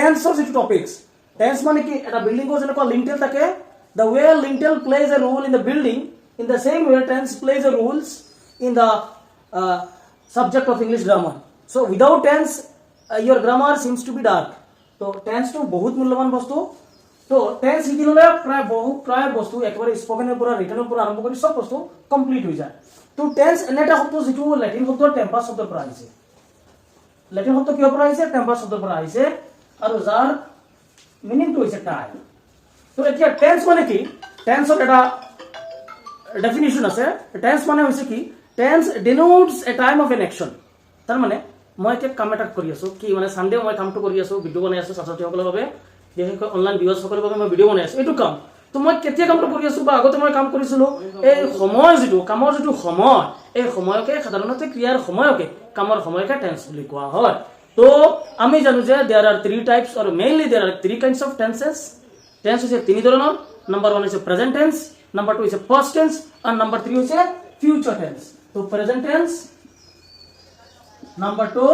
টেন্সৰ যিটো topics tense মানে কি এটা বিল্ডিংৰ যেনেকুৱা লিন্টেল থাকে the way lintel plays a role in the building in the same way tense plays a rules in the subject of English grammar. So without tense your grammar seems to be dark. So tense to বহুত মূল্যবান বস্তু তো tense শিকিলে প্ৰায় বস্তু একেবাৰে স্পোকেনৰ পৰা ৰিটনৰ পৰা আৰম্ভ কৰি সব বস্তু কমপ্লিট হৈ যায় তো টেন্স এনে এটা শব্দ যিটো ল্যাটিন শব্দ টেম্পাৰ শব্দৰ পৰা আহিছে ল্যাটিন শব্দ কিহৰ পৰা আহিছে টেম্পাৰ শব্দৰ পৰা আহিছে আৰু যাৰ মিনিংটো হৈছে টাইম তো এতিয়া টেন্স মানে কি টেন্সৰ এটা ডেফিনিশ্যন আছে টেন্স মানে হৈছে কি tense denotes A time of N action তাৰ মানে মই এতিয়া কাম এটা কৰি আছো কি মানে সানডে মই কামটো কৰি আছো ভিডিও বনাই আছো ছাত্ৰসকলৰ বাবে বিশেষকৈ অনলাইন ভিউয়াৰ্স সকলৰ বাবে মই ভিডিও বনাই আছো এইটো কাম তো মই কেতিয়া কামটো কৰি আছো বা আগতে মই কাম কৰিছিলো এই সময় যিটো কামৰ যিটো সময় এই সময়কে সাধাৰণতে ক্ৰিয়াৰ সময়কে কামৰ সময়কে টেন্স বুলি কোৱা হয় তো আমি জানো যে there are 3 types or mainly there are 3 kinds of tenses tense হৈছে তিনি ধৰণৰ নাম্বাৰ 1 হৈছে প্ৰেজেন্ট টেন্স নাম্বাৰ 2 হৈছে পাস্ট টেন্স আৰু নাম্বাৰ 3 হৈছে ফিউচাৰ টেন্স তো present tense number 2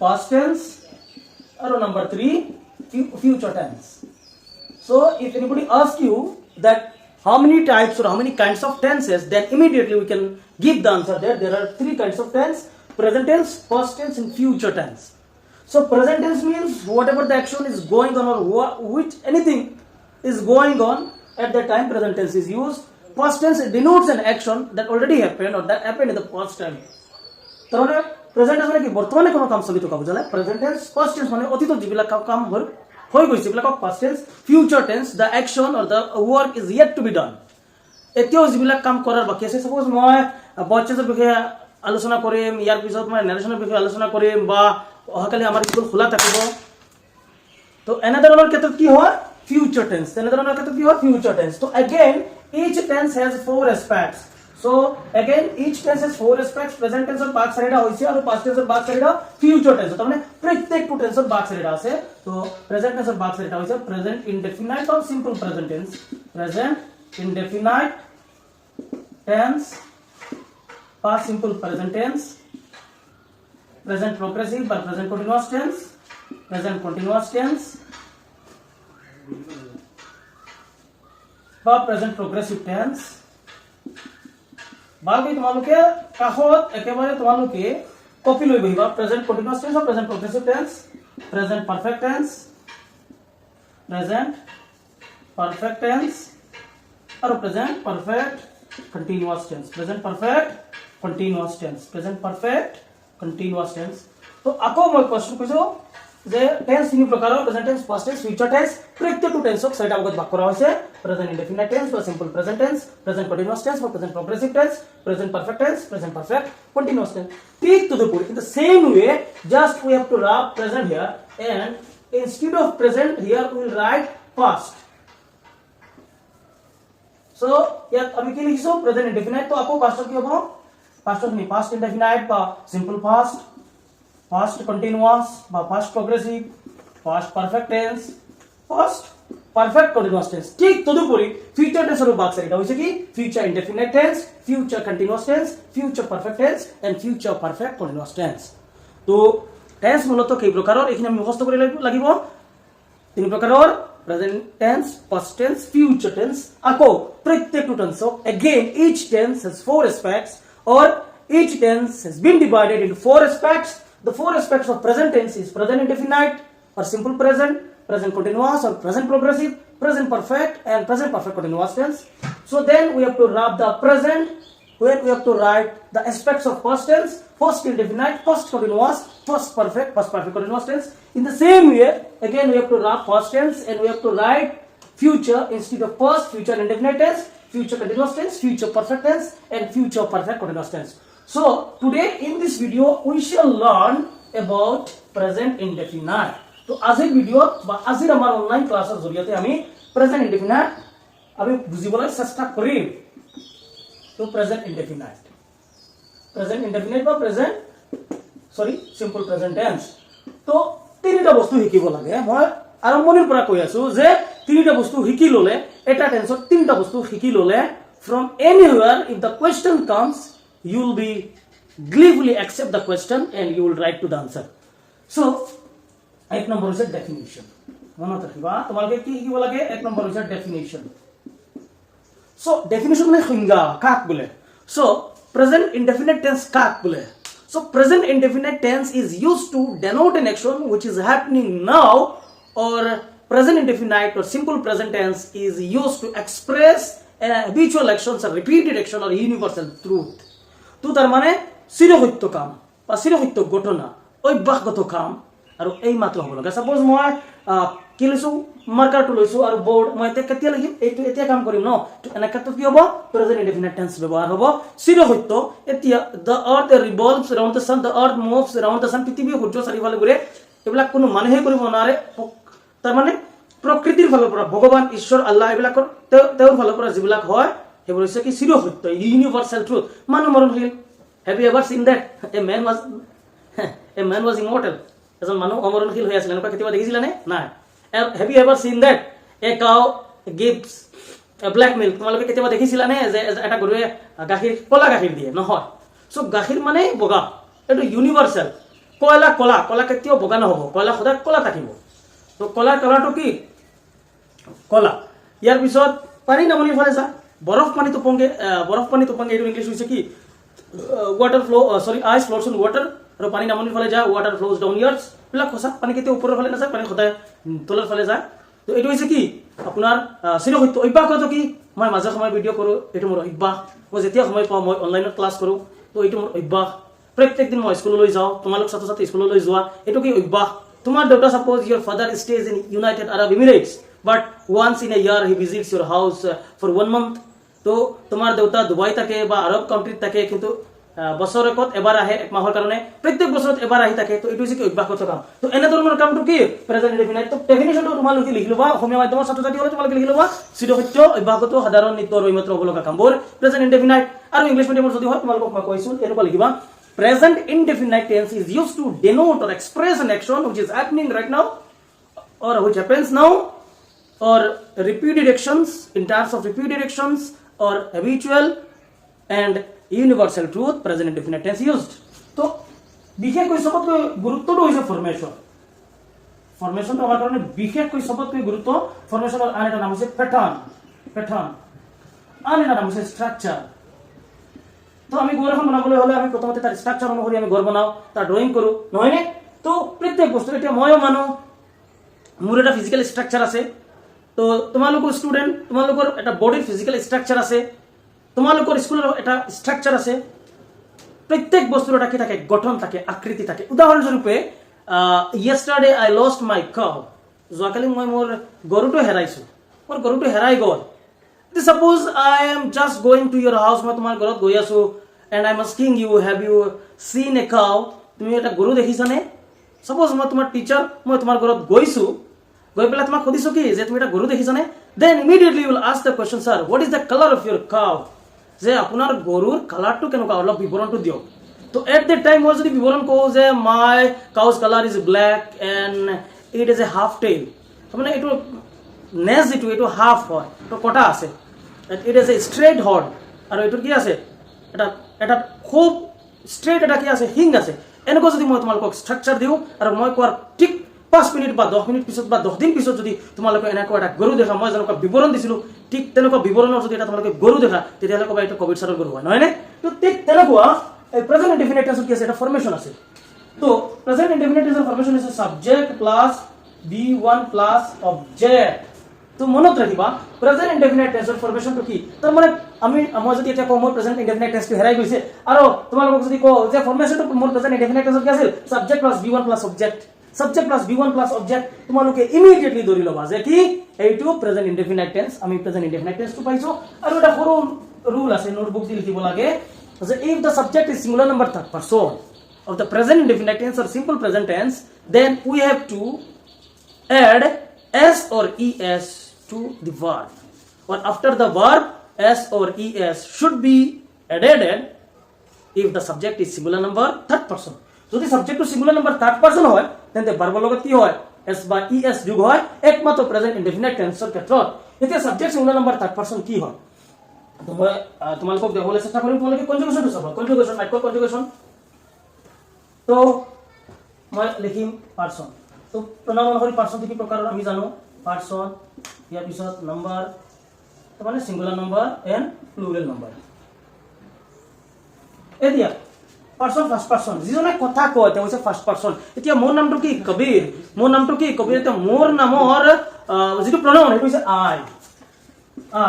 past tense আৰু number 3 future tense. So if anybody asks you that how many types or how many kinds of tenses, then immediately we can give the answer there are 3 kinds of tense: present tense, past tense and future tense. So present tense means whatever the action is going on or which anything is going on at that time present tense is used. Past tense denotes an action that already happened or that happened in the past time. তাহলে present tense মানে কি বর্তমানে কোনো কাম চলি থকা বুঝালে present tense past tense মানে অতীতত যিবিলাক কাম হৈ গৈছে যিবিলাক past tense future tense the action or the work is yet two be done এতিয়াও যিবিলাক কাম কৰাৰ বাকি আছে সাপোজ মই বয়চেছৰ বিষয়ে আলোচনা কৰিম ইয়াৰ পিছত মই নাৰেশনৰ বিষয়ে আলোচনা কৰিম বা অহাকালি আমাৰ স্কুল খোলা থাকিব তো এনেধৰণৰ ক্ষেত্ৰত কি হয় ফিউচাৰ টেন্স এনেধৰণৰ ক্ষেত্ৰত কি হয় ফিউচার টেন্স তো again each tense has 4 aspects. So again each tense has 4 aspects present tense और past tense होइছে আৰু past tense और past tense future tense তাৰ মানে প্ৰত্যেকটো টেন্সৰ past tense আছে তো present tense और past tense होइছে present indefinite or simple present tense present indefinite tense past simple present tense present progressive or present continuous tense present continuous tense বা present progressive tense বাকি তোমালোকে কাখত একেবারে তোমালোকে copy লৈ বহিবা প্রেজেন্ট কন্টিনিউয়াস টেন্স আর present progressive tense present perfect tense আর present perfect continuous tense present perfect continuous tense present perfect continuous tense তো আকৌ মই প্রশ্ন কৈছো যে টেন্স তিনি প্ৰকাৰৰ present tense past tense future tense প্ৰত্যেকটো টেন্সক চাৰিটা ভাগত ভাগ কৰা হৈছে প্ৰেজেন্ট ইনডেফিনিট টেন্স বা simple present tense present continuous tense বা present progressive tense present perfect tense present perfect continuous tense take to the point in the same way just we have to wrap present here and instead of present here we will write past so ইয়াত আমি কি লিখিছো present indefinite তো আকৌ pastor কি হ'ব pastor নি past indefinite বা সিম্পল পাষ্ট past continuous বা past progressive past perfect tense past perfect continuous tense ঠিক তদুপৰি future tense ৰ ভাগ চাৰিটা হৈছে কি future indefinite tense future continuous tense future perfect tense and future perfect continuous tense তো tense মূলত কেই প্ৰকাৰৰ এইখিনি আমি মুখস্থ কৰি লাগিব তিনি প্ৰকাৰৰ present tense past tense future tense আকৌ প্ৰত্যেকটো টেন্সক again each tense has 4 aspects or each tense has been divided into 4 aspects. The 4 aspects of present tense is present indefinite or simple present, present continuous or present progressive, present perfect and present perfect continuous tense. So then we have to wrap the present where we have to write the aspects of past tense, past indefinite, past continuous, past perfect continuous tense. In the same way, again we have to wrap past tense and we have to write future instead of past, future indefinite tense, future continuous tense, future perfect tense and future perfect continuous tense. So today in this video we shall learn about present indefinite. तो আজিৰ ভিডিঅ'ত বা আজিৰ আমাৰ online ক্লাছৰ জৰিয়তে আমি present indefinite আমি বুজিবলৈ চেষ্টা কৰিম তো প্ৰেজেন্ট ইনডেফিনাইট বা প্ৰেজেন্ট সিম্পল প্ৰেজেন্ট টেন্স তো তিনিটা বস্তু শিকিব লাগে মই আৰম্ভণিৰ পৰা কৈ আছো যে তিনিটা বস্তু শিকি ললে এটা টেন্সৰ তিনিটা বস্তু শিকি ললে from anywhere if the question comes you will be gleefully accept the question and you will write to the answer. So, 1 number is a definition. মনত ৰাখিবা তোমালোকে কি শিকিব লাগে এক নম্বৰ হৈছে ডেফিনেশ্যন সো ডেফিনেশ্যন মানে সংজ্ঞা কাক বোলে সো প্ৰেজেন্ট ইনডেফিনিট টেন্স কাক বোলে so present indefinite tense is used to denote an action which is happening now or present indefinite or simple present tense is used to express habitual actions or repeated action or universal truth তো তাৰ মানে চিৰসত্য কাম বা চিৰসত্য ঘটনা অভ্যাসগত কাম আৰু এই মাত্ৰ হ'ব লাগে সাপোজ মই কি লৈছো মাৰ্কাৰটো লৈছো আৰু বোৰ্ড মই এতিয়া কেতিয়া লিখিম এইটো এতিয়া কাম কৰিম ন এনেকা তো কি হ'ব প্ৰেজেন্ট ইনডেফিনিট টেন্স ব্যৱহাৰ হ'ব চিৰসত্য এতিয়া the earth revolves around the sun the earth moves around the sun পৃথিৱী সূৰ্য চাৰিওফালে ঘূৰে এইবিলাক কোনো মানুহে কৰিব নোৱাৰে তাৰ মানে প্ৰকৃতিৰ ফালৰ পৰা ভগৱান ঈশ্বৰ আল্লাহ এইবিলাকৰ তেওঁৰ ফালৰ পৰা যিবিলাক হয় সেইবোৰ হৈছে কি চিৰসত্য ইউনিভাৰ্চেল ট্ৰুথ মানুহ মৰণশীল have you ever seen that a man was immortal এজন মানুহ অমৰণশীল হৈ আছিল এনেকুৱা কেতিয়াবা দেখিছিলা নে নাই have you ever seen that a cow gives a black milk তোমালোকে কেতিয়াবা দেখিছিলা নে যে এটা গৰুৱে গাখীৰ কলা গাখীৰ দিয়ে নহয় সো গাখীৰ মানে বগা এটো ইউনিভাৰ্চেল কলা কলা কলা কেতিয়াও বগা নহব কলা সদায় কলা থাকিব তো কলাৰ কালাৰটো কি কলা ইয়াৰ পিছত পানী নামনিৰ ফালে যা বৰফ পানী টোপংগে এইটো ইংলিছ হৈছে কি water flow ice flows on water আৰু পানী নামনিৰ ফালে যায় water flows downwards বিলাক খসা পানী কেতিয়া ওপৰৰ ফালে নাযায় পানী সদায় তলৰ ফালে যায় তো এইটো হৈছে কি আপোনাৰ চিৰসত্য অভ্যাসগত কি মই মাজে সময় ভিডিঅ' কৰো এইটো মোৰ অভ্যাস মই যেতিয়া সময় পাওঁ মই অনলাইনত ক্লাছ কৰো তো এইটো মোৰ অভ্যাস প্ৰত্যেক দিন মই স্কুললৈ যাওঁ তোমালোক ছাত্ৰ ছাত্ৰী স্কুললৈ যোৱা এইটো কি অভ্যাস তোমাৰ দেউতা suppose your father stays in United Arab Emirates but once in a year he visits your house for 1 month তো তোমাৰ দেউতা দুবাই থাকে বা আৰব কান্ট্ৰিত থাকে কিন্তু বছৰেকত এবাৰ আহে এক মাহৰ কাৰণে প্ৰত্যেক বছৰত এবাৰ আহি থাকে তো এইটো হৈছে কি অভ্যাসগত কাম তো এনে ধৰণৰ কামটো কি প্ৰেজেন্ট ইনডেফিনিট তো ডেফিনিশ্যনটো তোমালোকে লিখি লবা অসমীয়া মাধ্যমৰ ছাত্ৰ ছাত্ৰী হলে তোমালোকে লিখি লবা চিৰসত্য অভ্যাসগত সাধাৰণ নিত্য আৰু ইমাত্ৰ হ'ব লগা কামবোৰ প্ৰেজেন্ট ইনডেফিনিট আৰু ইংলিছ মিডিয়ামৰ যদি হয় তোমালোকক মই কৈছো এনেকুৱা লিখিবা present indefinite tense is used to denote or express an action which is happening right now or which happens now or repeated actions in terms of repeated actions or habitual and universal truth present indefinite tense used তো বিশেষকৈ সবতকৈ গুৰুত্বটো হৈছে ফৰ্মেশনটো আমাৰ কাৰণে বিশেষকৈ সবতকৈ গুৰুত্ব ফৰ্মেশনৰ আন এটা নাম হৈছে প্যাটাৰ্ন আন এটা নাম হৈছে স্ট্ৰাকচাৰ তো আমি ঘৰ এখন বনাবলৈ হলে আমি প্ৰথমতে তাৰ স্ট্ৰাকচাৰ অনুসৰি আমি ঘৰ বনাও তাৰ ড্ৰয়িং কৰো নহয় নে তো প্ৰত্যেক বস্তু এতিয়া ময়ো মানো মোৰ এটা ফিজিক্যাল স্ট্ৰাকচাৰ আছে তো তোমালোকৰ ষ্টুডেন্ট তোমালোকৰ এটা বডিৰ ফিজিক্যাল স্ট্ৰাকচাৰ আছে তোমালোকৰ স্কুলৰ এটা স্ট্ৰাকচাৰ আছে প্ৰত্যেক বস্তুৰ এটা কি থাকে গঠন থাকে আকৃতি থাকে উদাহৰণস্বৰূপে yesterday I lost my cow যোৱাকালি মই মোৰ গৰুটো হেৰাইছো মোৰ গৰুটো হেৰাই গ'ল suppose I am just going to your house মই তোমাৰ ঘৰত গৈ আছো and I'm asking you have you seen a cow তুমি এটা গৰু দেখিছানে suppose মই তোমাৰ টিচাৰ মই তোমাৰ ঘৰত গৈছো গৈ পেলাই তোমাক সুধিছো কি যে তুমি এটা গৰু দেখিছানে then immediately you will ask the question sir what is the color of your cow যে আপোনাৰ গৰুৰ কালাৰটো কেনেকুৱা অলপ বিৱৰণটো দিও তো at that time মই যদি বিৱৰণ কওঁ যে my cow's color is black and it is a half tail মানে এটো নেজ এটো হাফ হয় তো কটা আছে it is a straight horn আৰু এটো কি আছে এটা খুব স্ট্ৰেট এটা কি আছে হিং আছে এনেকৈ যদি মই তোমালোকক স্ট্ৰাকচাৰ দিও আৰু মই কোৱাৰ ঠিক 5 মিনিট বা 10 মিনিট পিছত বা 10 দিন পিছত যদি তোমালোকে এনেকৈ এটা গৰু দেখা মই যেনেকৈ বিৱৰণ দিছিলো ঠিক তেনেকৈ বিৱৰণৰ যদি এটা তোমালোকে গৰু দেখা তেতিয়ালে কবা এটা কোভিড সাৰৰ গৰু হয় নহয় নে তো ঠিক তেনেকুৱা এই প্ৰেজেন্ট ইনডেফিনিট টেন্স কি আছে এটা ফৰ্মেশন আছে তো প্ৰেজেন্ট ইনডেফিনিট টেন্সৰ ফৰ্মেশন আছে subject plus be1 plus object তো মনত ৰাখিবা প্ৰেজেন্ট ইনডেফিনিট টেন্সৰ ফৰ্মেশনটো কি তাৰ মানে মই যদি এটা কওঁ মোৰ প্ৰেজেন্ট ইনডেফিনিট টেন্সটো হেৰাই গৈছে আৰু তোমালোকক যদি কওঁ যে ফৰ্মেশনটো মোৰ প্ৰেজেন্ট ইনডেফিনিট টেন্সৰ কি আছিল subject plus b1 plus object subject plus b1 plus object তোমালোকে ইমিডিয়েটলি ধৰি লবা যে কি এইটো প্ৰেজেন্ট ইনডেফিনিট টেন্স আমি প্ৰেজেন্ট ইনডেফিনিট টেন্স টো পাইছো আৰু এটা সৰু ৰুল আছে নোটবুক দি লিখিব লাগে যে if the subject is singular number third person of the present indefinite tense or simple present tense then we have to add s or es to the verb or after the verb s or es should be added if the subject is singular number third person যদি সাবজেক্টটো singular number third person হয় তেন্তে ভাৰ্বৰ লগত কি হয় এস বা ES যোগ হয় একমাত্ৰ প্ৰেজেন্ট ইনডেফিনিট টেন্সৰ ক্ষেত্ৰত এতিয়া subject singular number third person কি হয় তো মই তোমালোকক দেখাবলৈ চেষ্টা কৰিম তোমালোকে কনজুগেশনটো চাবা কনজুগেশন মাইক্ৰ কনজুগেশন তো মই লিখিম পাৰসন তো pronoun অনুসৰি person কি প্ৰকাৰৰ আমি জানো person ইয়াৰ পিছত number তো মানে singular number and plural number এতিয়া person first person যিজনে কথা কয় তেওঁ হৈছে first person এতিয়া মোৰ নামটো কি কবিৰ এতিয়া মোৰ নামৰ যেটো pronoun সেইটো হৈছে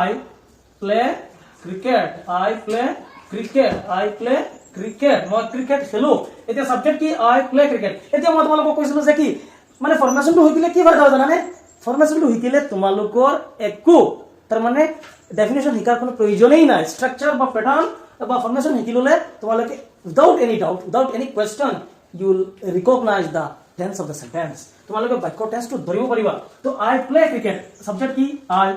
I play cricket মই ক্ৰিকেট খেলো এতিয়া সাবজেক্ট কি I play cricket এতিয়া মই তোমালোকক কৈছিলো যে কি মানে ফৰ্মেশনটো হৈ গিলে কি ফাইদা হয় জানানে ফৰ্মেশনটো হৈ গিলে তোমালোকৰ একো তাৰ মানে ডেফিনিশন হিকাৰ কোনো প্ৰয়োজনেই নাই স্ট্ৰাকচাৰ বা প্যাটাৰ্ন বা ফৰ্মেশন হিকিললে তোমালোকে without any doubt without any question you will recognize the tense of the sentence তোমালোকে বাক্য টেন্স টো ধৰিব পাৰিবা তো I play cricket সাবজেক্ট কি I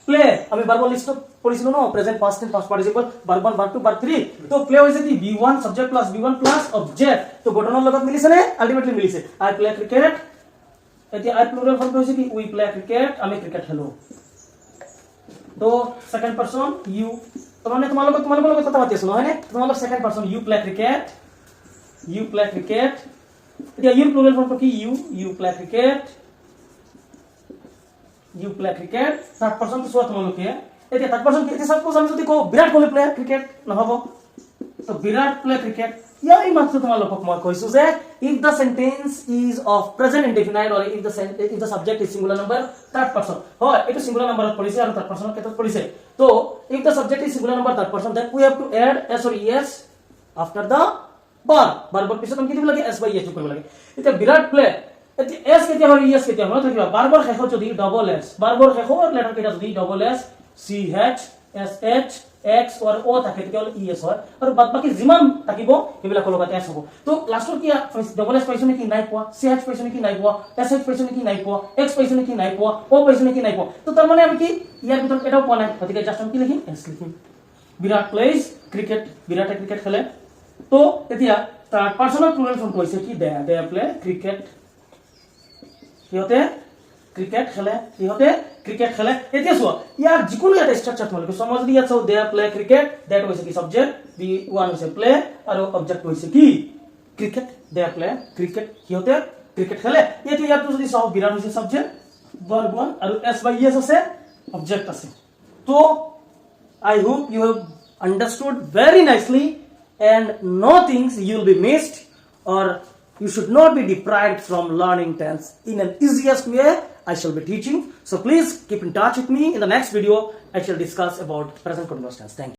play আমি ভার্ব লিস্ট পঢ়িছিলো ন present past tense past participle verb 1 verb 2 verb 3 তো প্লে হৈছে কি V1 subject plus V1 plus object তো গঠনৰ লগত মিলিছে নে আলটিমেটলি মিলিছে I play cricket এতিয়া I প্লুরাল ফর্ম হৈছে কি we play cricket আমি ক্রিকেট খেলো তো সেকেন্ড পারসন you তো মানে তোমালোকৰ লগত কথা পাতি আছো নহয় নে তোমালোক second person you play cricket এতিয়া you প্লুরাল ফর্ম কি you play cricket third person কি সোয়া তোমালোকে এতিয়া থার্ড পারসন কি এতিয়া সাপোজ আমি যদি কও বিরাট কোহলি প্লে ক্রিকেট নহব তো বিরাট প্লে ক্রিকেট ইয়াই মাত্ৰ তোমালোকক মই কৈছো যে if the sentence is of present indefinite or if the subject is singular number third person হয় এটো singular number পৰিছে আৰু third person ক্ষেত্ৰত পৰিছে তো if the subject is singular number third person then we have to add s or es after the verb পিছত আমি কি দিব লাগে s by es কৰিব লাগে এতিয়া বিৰাট প্লে এতিয়া s কেতিয়া হয় es কেতিয়া হয় থাকিবা বাৰবাৰ শেষত যদি ডাবল s বাৰবাৰ শেষৰ লেটাৰ কেইটা যদি double s ch sh x or o থাকে তেতিয়াহলে es হয় আৰু বাদ বাকি যিমান থাকিব এইবিলাক লগত s হ'ব তো লাষ্টৰ কি ডাবল s পাইছো নেকি নাই পোৱা ch পাইছো নেকি নাই পোৱা sh পাইছো নেকি নাই পোৱা x পাইছো নেকি নাই পোৱা o পাইছো নেকি নাই পোৱা তো তাৰ মানে আমি কি ইয়াৰ ভিতৰত এটাও পোৱা নাই গতিকে জাস্ট আমি কি লিখিম s লিখিম বিৰাট প্লেজ ক্ৰিকেট বিৰাটে ক্ৰিকেট খেলে তো এতিয়া থাৰ্ড পাৰসনৰ প্লুৰাল ফৰ্ম কৈছে কি দে প্লে ক্ৰিকেট সিহতে ক্ৰিকেট খেলে এতিয়া চোৱা ইয়াৰ যিকোনো এটা স্ট্ৰাকচাৰ তোমালোকে সমাজ দি আছো দে প্লে ক্ৰিকেট দ্যাট হৈছে কি সাবজেক্ট V1 হৈছে প্লে আৰু অবজেক্ট হৈছে কি ক্ৰিকেট দে প্লে ক্ৰিকেট সিহতে ক্ৰিকেট খেলে এতিয়া ইয়াত যদি চাও বিৰাট হৈছে সাবজেক্ট verb 1 আৰু s by es আছে অবজেক্ট আছে তো I hope you have understood very nicely and no things you will be missed or you should not be deprived from learning tense in an easiest way I shall be teaching. So please keep in touch with me. In the next video I shall discuss about present continuous tense. Thank you.